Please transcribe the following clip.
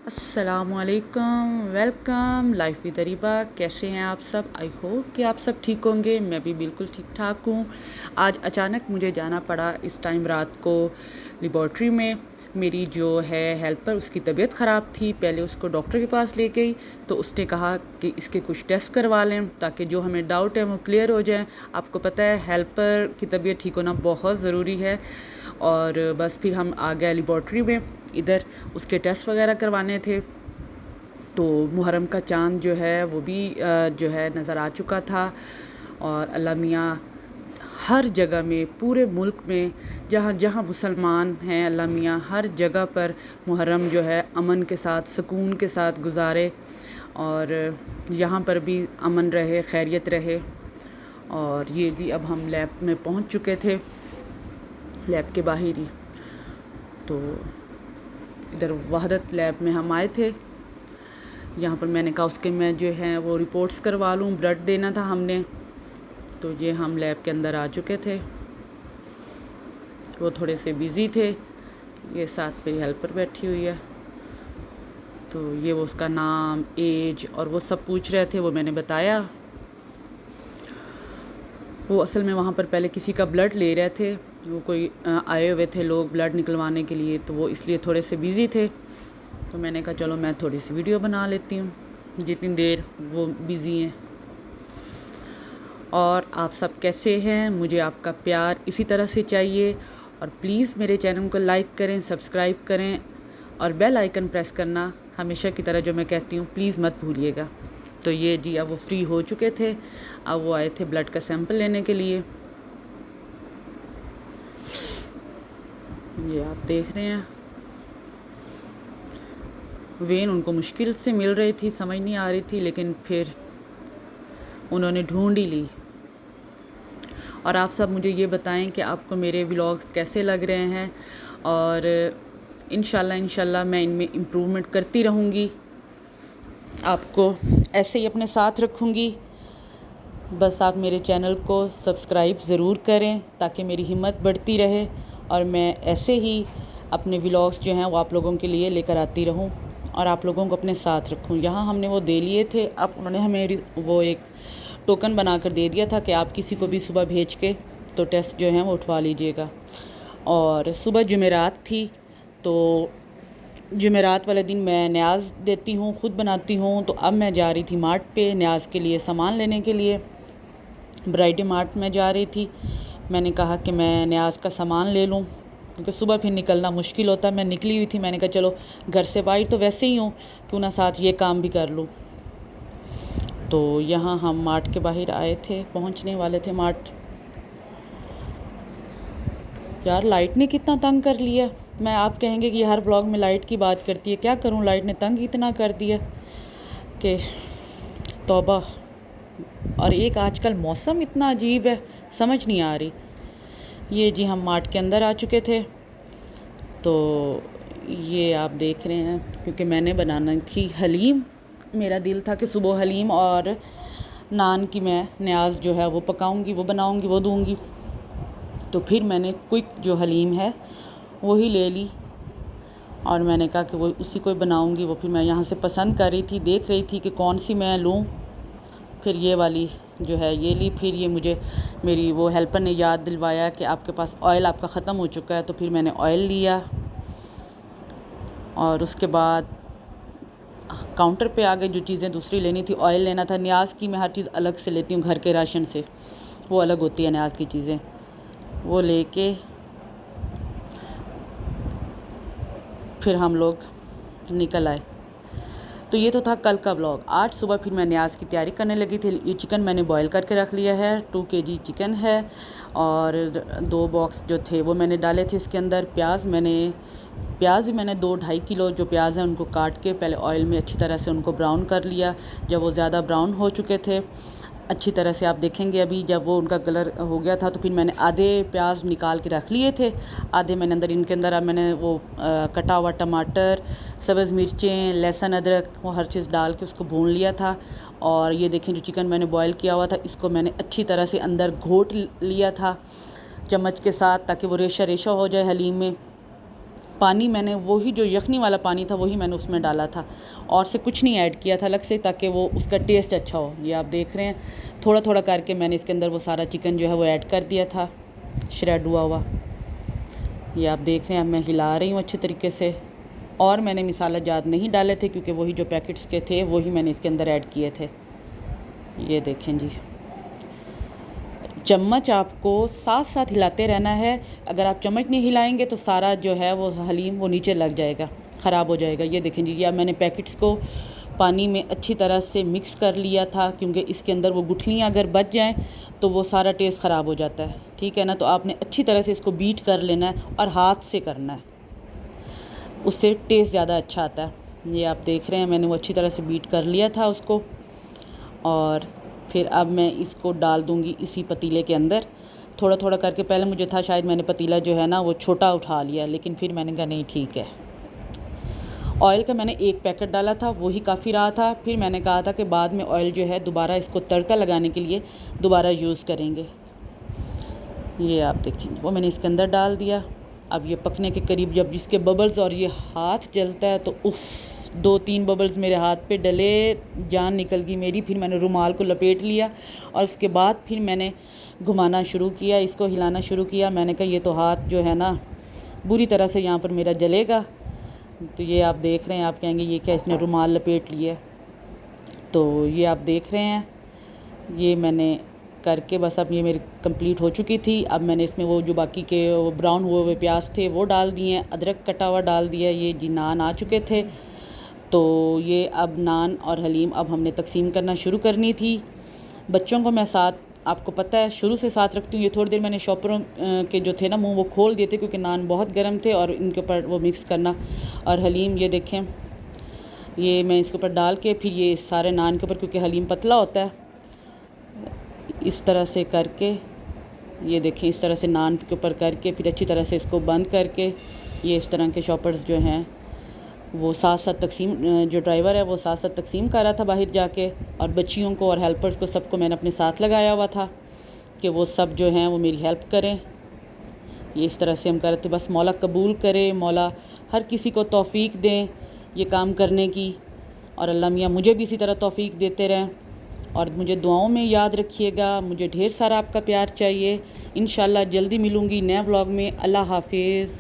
अस्सलामुअलैकुम, welcome life with Areeba. कैसे हैं आप सब? आई होप कि आप सब ठीक होंगे। मैं भी बिल्कुल ठीक ठाक हूँ। आज अचानक मुझे जाना पड़ा इस टाइम रात को लेबॉर्ट्री में। मेरी जो है हेल्पर, उसकी तबीयत ख़राब थी। पहले उसको डॉक्टर के पास ले गई तो उसने कहा कि इसके कुछ टेस्ट करवा लें ताकि जो हमें डाउट है वो क्लियर हो जाए। आपको पता है हेल्पर की तबीयत ठीक होना बहुत ज़रूरी है। और बस फिर हम आ गए लेबॉर्ट्री में। इधर उसके टेस्ट वगैरह करवाने थे तो मुहर्रम का चाँद जो है वो भी जो है नज़र आ चुका था। और अल्लाह मियाँ हर जगह में, पूरे मुल्क में जहाँ जहाँ मुसलमान हैं, अल्लाह मियाँ हर जगह पर मुहर्रम जो है अमन के साथ, सुकून के साथ गुजारे और यहाँ पर भी अमन रहे, खैरियत रहे। और ये जी अब हम लैब में पहुँच चुके थे, लैब के बाहर ही। तो इधर वहदत लैब में हम आए थे। यहाँ पर मैंने कहा उसके मैं जो है वो रिपोर्ट्स करवा लूँ, ब्लड देना था हमने। तो ये हम लैब के अंदर आ चुके थे। वो थोड़े से बिज़ी थे। ये साथ मेरी हेल्पर बैठी हुई है। तो ये वो उसका नाम, एज और वो सब पूछ रहे थे, वो मैंने बताया। वो असल में वहाँ पर पहले किसी का ब्लड ले रहे थे। वो कोई आए हुए थे लोग ब्लड निकलवाने के लिए, तो वो इसलिए थोड़े से बिज़ी थे। तो मैंने कहा चलो मैं थोड़ी सी वीडियो बना लेती हूँ जितनी देर वो बिज़ी हैं। और आप सब कैसे हैं? मुझे आपका प्यार इसी तरह से चाहिए। और प्लीज़ मेरे चैनल को लाइक करें, सब्सक्राइब करें और बेल आइकन प्रेस करना हमेशा की तरह जो मैं कहती हूँ प्लीज़ मत भूलिएगा। तो ये जी अब वो फ्री हो चुके थे। अब वो आए थे ब्लड का सैंपल लेने के लिए। ये आप देख रहे हैं, वेन उनको मुश्किल से मिल रही थी, समझ नहीं आ रही थी, लेकिन फिर उन्होंने ढूंढ ही ली। और आप सब मुझे ये बताएं कि आपको मेरे व्लॉग्स कैसे लग रहे हैं। और इंशाल्लाह मैं इनमें इम्प्रूवमेंट करती रहूँगी, आपको ऐसे ही अपने साथ रखूँगी। बस आप मेरे चैनल को सब्सक्राइब ज़रूर करें ताकि मेरी हिम्मत बढ़ती रहे और मैं ऐसे ही अपने व्लॉग्स जो हैं वो आप लोगों के लिए लेकर आती रहूं और आप लोगों को अपने साथ रखूं। यहाँ हमने वो दे लिए थे। अब उन्होंने हमें वो एक टोकन बनाकर दे दिया था कि आप किसी को भी सुबह भेज के तो टेस्ट जो हैं वो उठवा लीजिएगा। और सुबह जुमेरात थी तो जुमेरात वाले दिन मैं न्याज़ देती हूँ, ख़ुद बनाती हूँ। तो अब मैं जा रही थी मार्ट पे न्याज़ के लिए सामान लेने के लिए। ब्राइडे मार्ट में जा रही थी। मैंने कहा कि मैं न्याज़ का सामान ले लूँ क्योंकि सुबह फिर निकलना मुश्किल होता है। मैं निकली हुई थी, मैंने कहा चलो घर से बाहर तो वैसे ही हूँ, क्यों ना साथ ये काम भी कर लूँ। तो यहाँ हम मार्ट के बाहर आए थे, पहुँचने वाले थे मार्ट। यार लाइट ने कितना तंग कर लिया। मैं आप कहेंगे कि हर व्लॉग में लाइट की बात करती है, क्या करूँ, लाइट ने तंग इतना कर दिया कि तौबा। और एक आजकल मौसम इतना अजीब है, समझ नहीं आ रही। ये जी हम मार्ट के अंदर आ चुके थे। तो ये आप देख रहे हैं, क्योंकि मैंने बनाना थी हलीम। मेरा दिल था कि सुबह हलीम और नान की मैं न्याज़ जो है वो पकाऊंगी, वो बनाऊंगी, वो दूंगी। तो फिर मैंने क्विक जो हलीम है वही ले ली और मैंने कहा कि वो उसी को बनाऊंगी। वो फिर मैं यहाँ से पसंद कर रही थी, देख रही थी कि कौन सी मैं लूँ। फिर ये वाली जो है ये ली। फिर ये मुझे मेरी वो हेल्पर ने याद दिलवाया कि आपके पास ऑयल आपका ख़त्म हो चुका है। तो फिर मैंने ऑयल लिया और उसके बाद काउंटर पे आ गई। जो चीज़ें दूसरी लेनी थी, ऑयल लेना था। न्याज़ की मैं हर चीज़ अलग से लेती हूँ, घर के राशन से वो अलग होती है न्याज़ की चीज़ें। वो लेके फिर हम लोग निकल आए। तो ये तो था कल का व्लॉग। आज सुबह फिर मैं न्याज़ की तैयारी करने लगी थी। ये चिकन मैंने बॉईल करके रख लिया है, 2 kg चिकन है और 2 बॉक्स जो थे वो मैंने डाले थे इसके अंदर। प्याज भी मैंने 2-2.5 किलो जो प्याज हैं उनको काट के पहले ऑयल में अच्छी तरह से उनको ब्राउन कर लिया। जब वो ज़्यादा ब्राउन हो चुके थे अच्छी तरह से, आप देखेंगे अभी जब वो उनका कलर हो गया था, तो फिर मैंने आधे प्याज निकाल के रख लिए थे, आधे मैंने इनके अंदर मैंने वो कटा हुआ टमाटर, सब्ज़ मिर्चें, लहसुन, अदरक वो हर चीज़ डाल के उसको भून लिया था। और ये देखें जो चिकन मैंने बॉईल किया हुआ था इसको मैंने अच्छी तरह से अंदर घोट लिया था चम्मच के साथ, ताकि वो रेशा रेशा हो जाए हलीम में। पानी मैंने वही जो यखनी वाला पानी था वही मैंने उसमें डाला था और से कुछ नहीं ऐड किया था अलग से, ताकि वो उसका टेस्ट अच्छा हो। ये आप देख रहे हैं थोड़ा थोड़ा करके मैंने इसके अंदर वो सारा चिकन जो है वो ऐड कर दिया था, श्रेड हुआ। ये आप देख रहे हैं, अब मैं हिला रही हूँ अच्छे तरीके से। और मैंने मसाला जात नहीं डाले थे क्योंकि वही जो पैकेट्स के थे वही मैंने इसके अंदर ऐड किए थे। ये देखें जी, चम्मच आपको साथ साथ हिलाते रहना है। अगर आप चम्मच नहीं हिलाएंगे तो सारा जो है वो हलीम वो नीचे लग जाएगा, ख़राब हो जाएगा। ये देखें जी, या मैंने पैकेट्स को पानी में अच्छी तरह से मिक्स कर लिया था, क्योंकि इसके अंदर वो गुठलियाँ अगर बच जाएं तो वो सारा टेस्ट ख़राब हो जाता है, ठीक है ना। तो आपने अच्छी तरह से इसको बीट कर लेना है और हाथ से करना है, उससे टेस्ट ज़्यादा अच्छा आता है। ये आप देख रहे हैं मैंने वो अच्छी तरह से बीट कर लिया था उसको, और फिर अब मैं इसको डाल दूँगी इसी पतीले के अंदर थोड़ा थोड़ा करके। पहले मुझे था शायद मैंने पतीला जो है ना वो छोटा उठा लिया, लेकिन फिर मैंने कहा नहीं ठीक है। ऑयल का मैंने एक पैकेट डाला था, वही काफ़ी रहा था। फिर मैंने कहा था कि बाद में ऑयल जो है दोबारा इसको तड़का लगाने के लिए दोबारा यूज़ करेंगे। ये आप देखेंगे वो मैंने इसके अंदर डाल दिया। अब ये पकने के करीब जब जिसके बबल्स और ये हाथ जलता है तो उफ, 2-3 बबल्स मेरे हाथ पे डले, जान निकल गई मेरी। फिर मैंने रुमाल को लपेट लिया और उसके बाद फिर मैंने घुमाना शुरू किया, इसको हिलाना शुरू किया। मैंने कहा ये तो हाथ जो है ना बुरी तरह से यहाँ पर मेरा जलेगा। तो ये आप देख रहे हैं, आप कहेंगे ये क्या इसने रुमाल लपेट लिया। तो ये आप देख रहे हैं, ये मैंने करके बस अब ये मेरी कंप्लीट हो चुकी थी। अब मैंने इसमें वो जो बाकी के वो ब्राउन हुए हुए प्याज थे वो डाल दिए, अदरक कटा हुआ डाल दिया। ये जी नान आ चुके थे, तो ये अब नान और हलीम अब हमने तकसीम करना शुरू करनी थी। बच्चों को मैं साथ, आपको पता है शुरू से साथ रखती हूँ। ये थोड़ी देर मैंने शॉपरों के जो थे ना मुँह वो खोल दिए थे क्योंकि नान बहुत गर्म थे और इनके ऊपर वो मिक्स करना। और हलीम ये देखें, ये मैं इसके ऊपर डाल के फिर ये सारे नान के ऊपर, क्योंकि हलीम पतला होता है, इस तरह से करके ये देखें, इस तरह से नान के ऊपर करके फिर अच्छी तरह से इसको बंद करके ये इस तरह के शॉपर्स जो हैं वो साथ साथ तकसीम, जो ड्राइवर है वो साथ साथ तकसीम कर रहा था बाहर जाके, और बच्चियों को और हेल्पर्स को सबको मैंने अपने साथ लगाया हुआ था कि वो सब जो हैं वो मेरी हेल्प करें। ये इस तरह से हम कर रहे थे। बस मौला कबूल करे, मौला हर किसी को तौफीक दें ये काम करने की, और अल्लाह मियाँ मुझे भी इसी तरह तौफीक देते रहें। और मुझे दुआओं में याद रखिएगा, मुझे ढेर सारा आपका प्यार चाहिए। इंशाल्लाह जल्दी मिलूँगी नए व्लॉग में। अल्लाह हाफिज़।